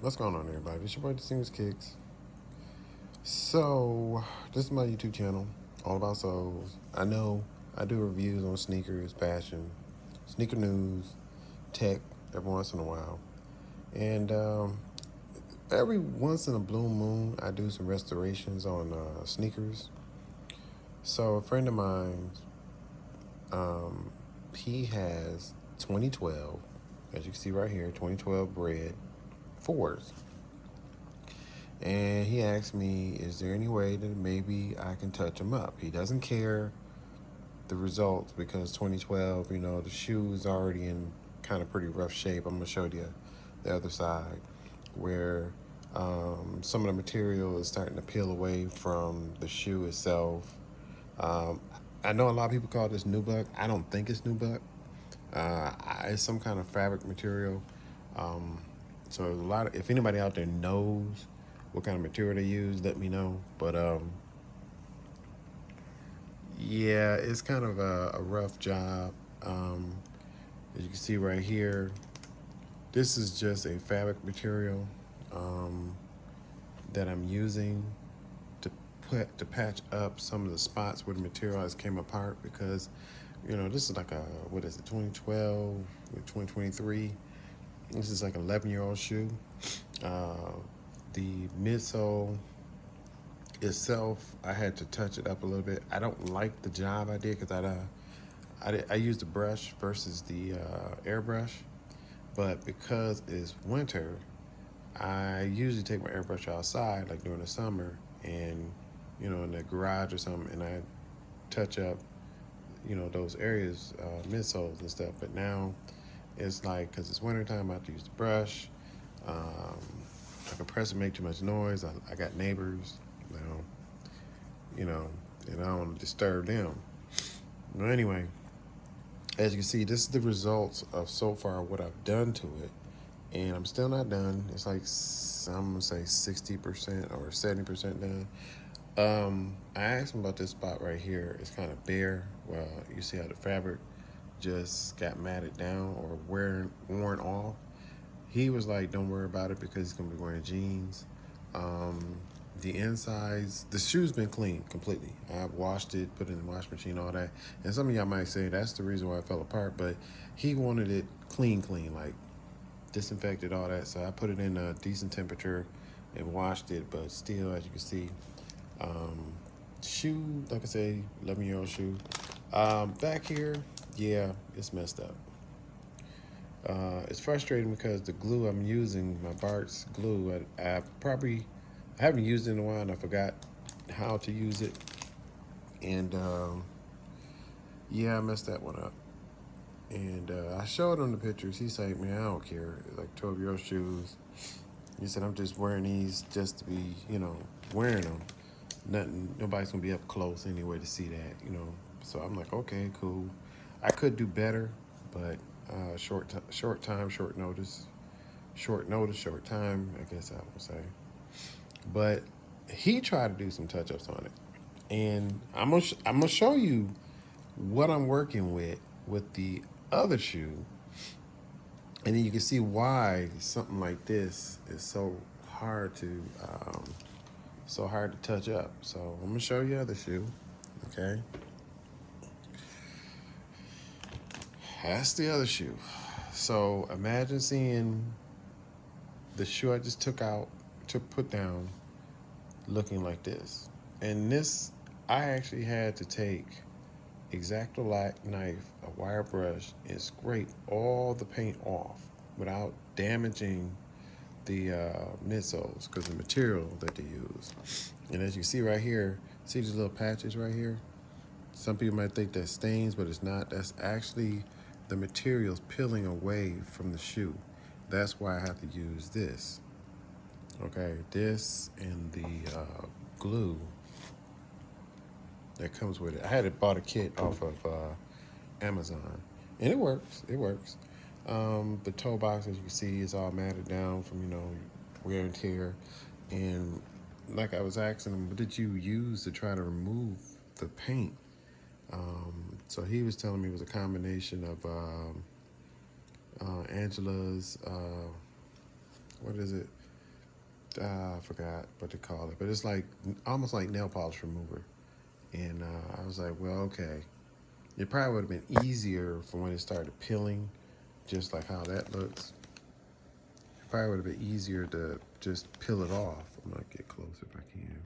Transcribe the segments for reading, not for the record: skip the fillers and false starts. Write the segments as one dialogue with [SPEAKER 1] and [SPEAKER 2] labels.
[SPEAKER 1] What's going on, everybody? It's your boy, The Singers Kicks. So, this is my YouTube channel, all about souls. I know I do reviews on sneakers, fashion, sneaker news, tech every once in a while. And every once in a blue moon, I do some restorations on sneakers. So, a friend of mine, he has 2012, as you can see right here, 2012 bred fours. And he asked me, is there any way that maybe I can touch him up? He doesn't care the results because 2012, the shoe is already in kind of pretty rough shape. I'm going to show you the other side where some of the material is starting to peel away from the shoe itself. Um, I know a lot of people call this nubuck. I don't think it's nubuck. It's some kind of fabric material. Um, so there's a lot of, if anybody out there knows what kind of material they use, let me know. But yeah, it's kind of a rough job. As you can see right here, this is just a fabric material um, that I'm using to patch up some of the spots where the material has came apart because this is like a, what is it, 2012 with 2023. This is like an 11-year-old shoe. uh, the midsole itself, I had to touch it up a little bit. I don't like the job I did because I used the brush versus the airbrush, but because it's winter, I usually take my airbrush outside, like during the summer, and in the garage or something, and I touch up, those areas, midsoles and stuff. But now it's like, because it's wintertime, I have to use the brush. Um, I compress and make too much noise. I got neighbors, you know, you know, and I don't want to disturb them. But anyway, as you can see, this is the results of so far what I've done to it, and I'm still not done. It's like, I'm gonna say 60% or 70% done. I asked him about this spot right here. It's kind of bare. Well, you see how the fabric just got matted down or worn off. He was like, don't worry about it because he's gonna be wearing jeans. Um, the insides, the shoe's been clean completely. I've washed it, put it in the wash machine, all that. And some of y'all might say that's the reason why it fell apart, but he wanted it clean, like disinfected, all that. So I put it in a decent temperature and washed it, but still, as you can see, um, shoe, like I say, 11-year-old shoe. Back here, yeah, it's messed up. It's frustrating because the glue I'm using, my Bart's glue, I haven't used it in a while and I forgot how to use it. And yeah, I messed that one up. And I showed him the pictures. He's like, man, I don't care. Like 12-year-old shoes. He said, I'm just wearing these just to be, wearing them. Nobody's gonna be up close anyway to see that. So I'm like, okay, cool. I could do better, but short time, short notice, short time, I guess I would say. But he tried to do some touch-ups on it, and I'm gonna show you what I'm working with the other shoe, and then you can see why something like this is um, so hard to touch up. So I'm gonna show you the other shoe. Okay, that's the other shoe. So imagine seeing the shoe I just put down, looking like this. And this, I actually had to take X-Acto knife, a wire brush, and scrape all the paint off without damaging the midsoles because the material that they use. And as you see right here, see these little patches right here? Some people might think that's stains, but it's not. That's actually the materials peeling away from the shoe. That's why I have to use this. Okay, this and the glue that comes with it. I had bought a kit off of Amazon, and it works. It works. The toe box, as you can see, is all matted down from wear and tear. And like I was asking him, what did you use to try to remove the paint? So he was telling me it was a combination of Angela's, what is it? I forgot what to call it, but it's like almost like nail polish remover. And I was like, well, okay. It probably would have been easier for when it started peeling, just like how that looks. It probably would have been easier to just peel it off. I'm gonna get closer if I can.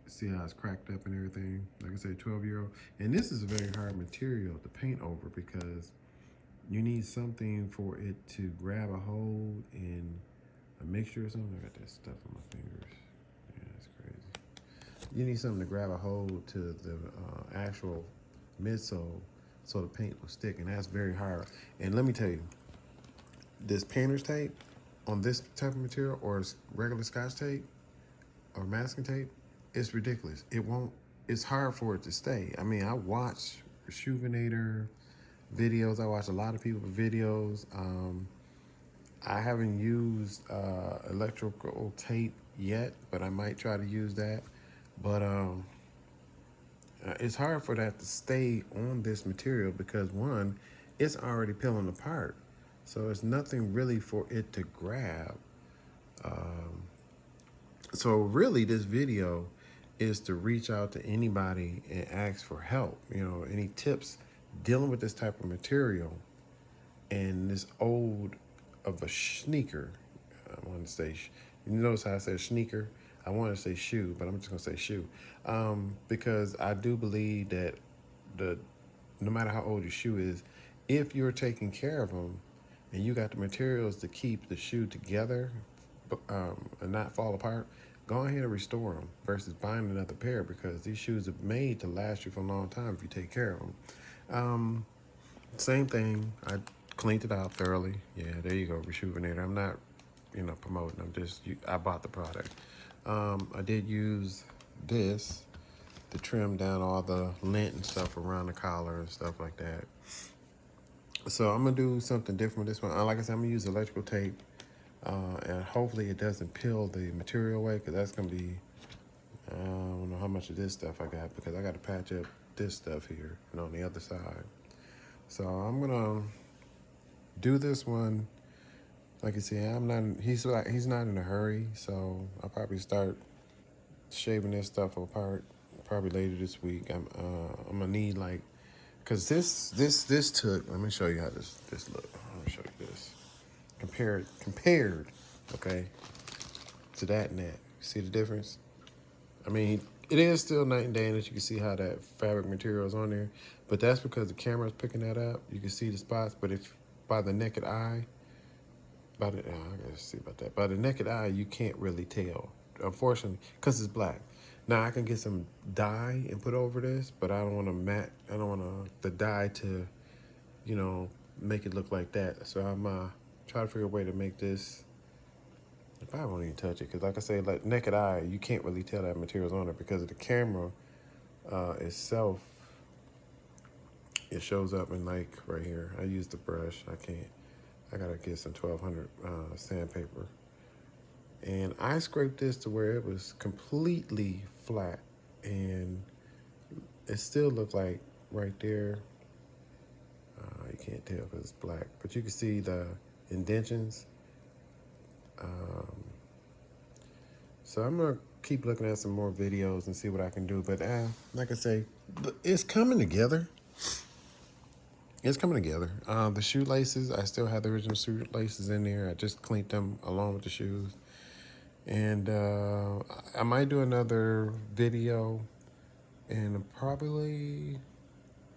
[SPEAKER 1] See how it's cracked up and everything. Like I said, 12-year-old. And this is a very hard material to paint over because you need something for it to grab a hold in a mixture or something. I got that stuff on my fingers. Yeah, that's crazy. You need something to grab a hold to the actual midsole so the paint will stick, and that's very hard. And let me tell you, this painter's tape on this type of material or regular Scotch tape or masking tape, it's ridiculous. It won't, it's hard for it to stay. I mean, I watch Rejuvenator videos. I watch a lot of people's videos. I haven't used electrical tape yet, but I might try to use that. But it's hard for that to stay on this material because one, it's already peeling apart. So it's nothing really for it to grab. So really this video is to reach out to anybody and ask for help. You know, any tips dealing with this type of material and this old of a sneaker. I want to say, you notice how I said sneaker? I want to say shoe, but I'm just gonna say shoe. Because I do believe that no matter how old your shoe is, if you're taking care of them and you got the materials to keep the shoe together and not fall apart, go ahead and restore them versus buying another pair because these shoes are made to last you for a long time if you take care of them. Same thing, I cleaned it out thoroughly. Yeah, there you go, Rejuvenator. I'm not, promoting. I bought the product. I did use this to trim down all the lint and stuff around the collar and stuff like that. So I'm gonna do something different with this one. Like I said, I'm gonna use electrical tape, and hopefully it doesn't peel the material away because that's gonna be, I don't know how much of this stuff I got because I got to patch up this stuff here and on the other side. So I'm gonna do this one. Like I said, he's not in a hurry, so I'll probably start shaving this stuff apart probably later this week. I'm gonna need cause this took. Let me show you how this look. Let me show you this. Compared, okay, to that and that. See the difference? I mean, it is still night and day, and as you can see how that fabric material is on there, but that's because the camera's picking that up. You can see the spots, but if by the naked eye, I gotta see about that. By the naked eye, you can't really tell, unfortunately, because it's black. Now I can get some dye and put over this, but I don't want to I don't want the dye to, make it look like that. So I'm try to figure a way to make this. If I won't even touch it, because like I say, like naked eye, you can't really tell that material's on it because of the camera itself. It shows up in like right here. I use the brush. I gotta get some 1200 sandpaper. And I scraped this to where it was completely flat. And it still looked like right there. You can't tell because it's black. But you can see the indentions. So I'm gonna keep looking at some more videos and see what I can do. But like I say, it's coming together. It's coming together. The shoelaces, I still have the original shoelaces in there. I just cleaned them along with the shoes. And I might do another video and probably,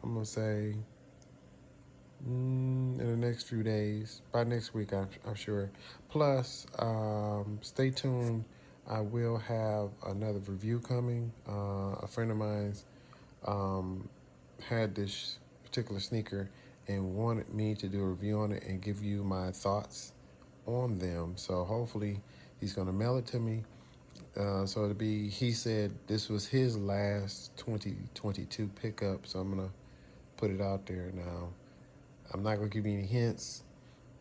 [SPEAKER 1] I'm gonna say, in the next few days, by next week, I'm sure. Plus, stay tuned. I will have another review coming. A friend of mine's had this particular sneaker and wanted me to do a review on it and give you my thoughts on them. So hopefully he's gonna mail it to me. So he said this was his last 2022 pickup. So I'm gonna put it out there now. I'm not gonna give you any hints,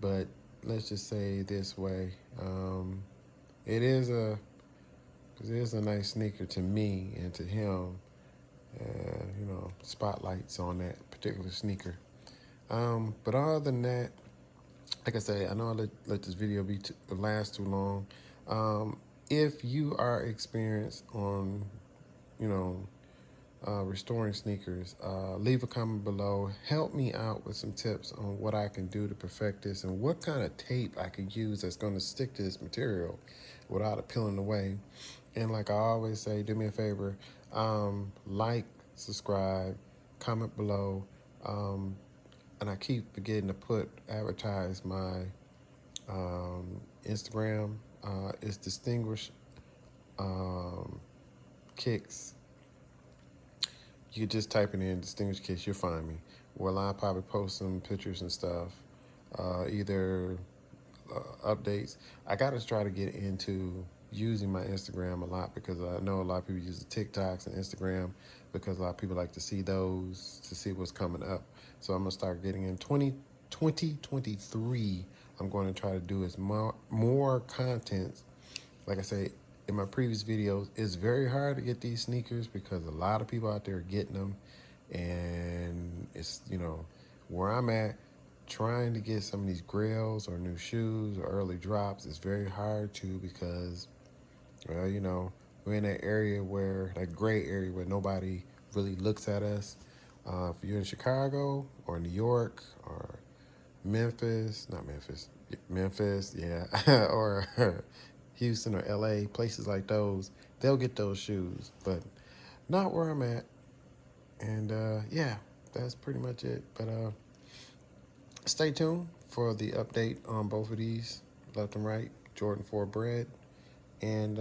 [SPEAKER 1] but let's just say this way. It is a nice sneaker to me and to him. Spotlights on that particular sneaker. But other than that, like I say, I know I let this video last too long. If you are experienced on, you know, restoring sneakers, leave a comment below. Help me out with some tips on what I can do to perfect this and what kind of tape I can use that's going to stick to this material without it peeling away. And like I always say, do me a favor, like, subscribe, comment below, and I keep forgetting to advertise my Instagram. It's distinguished kicks. You just type it in distinguished kicks, you'll find me. Well, I'll probably post some pictures and stuff, either updates. I got to try to get into using my Instagram a lot because I know a lot of people use the TikToks and Instagram because a lot of people like to see those to see what's coming up. So I'm gonna start getting in 2023. I'm going to try to do as more content. Like I say in my previous videos, it's very hard to get these sneakers because a lot of people out there are getting them, and it's, you know, where I'm at, trying to get some of these grails or new shoes or early drops is very hard too because, well, you know, we're in that area where, that gray area where nobody really looks at us. If you're in Chicago or New York or Memphis, not Memphis, Memphis, yeah, or Houston or LA, places like those, they'll get those shoes, but not where I'm at. And yeah, that's pretty much it. But stay tuned for the update on both of these, left and right, Jordan 4 bred. And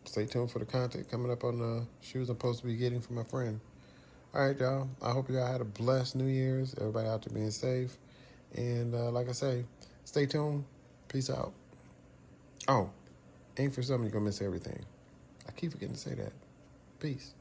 [SPEAKER 1] stay tuned for the content coming up on the shoes I'm supposed to be getting from my friend. All right, y'all. I hope y'all had a blessed New Year's. Everybody out there being safe. And like I say, stay tuned. Peace out. Oh, ain't for something you're going to miss everything. I keep forgetting to say that. Peace.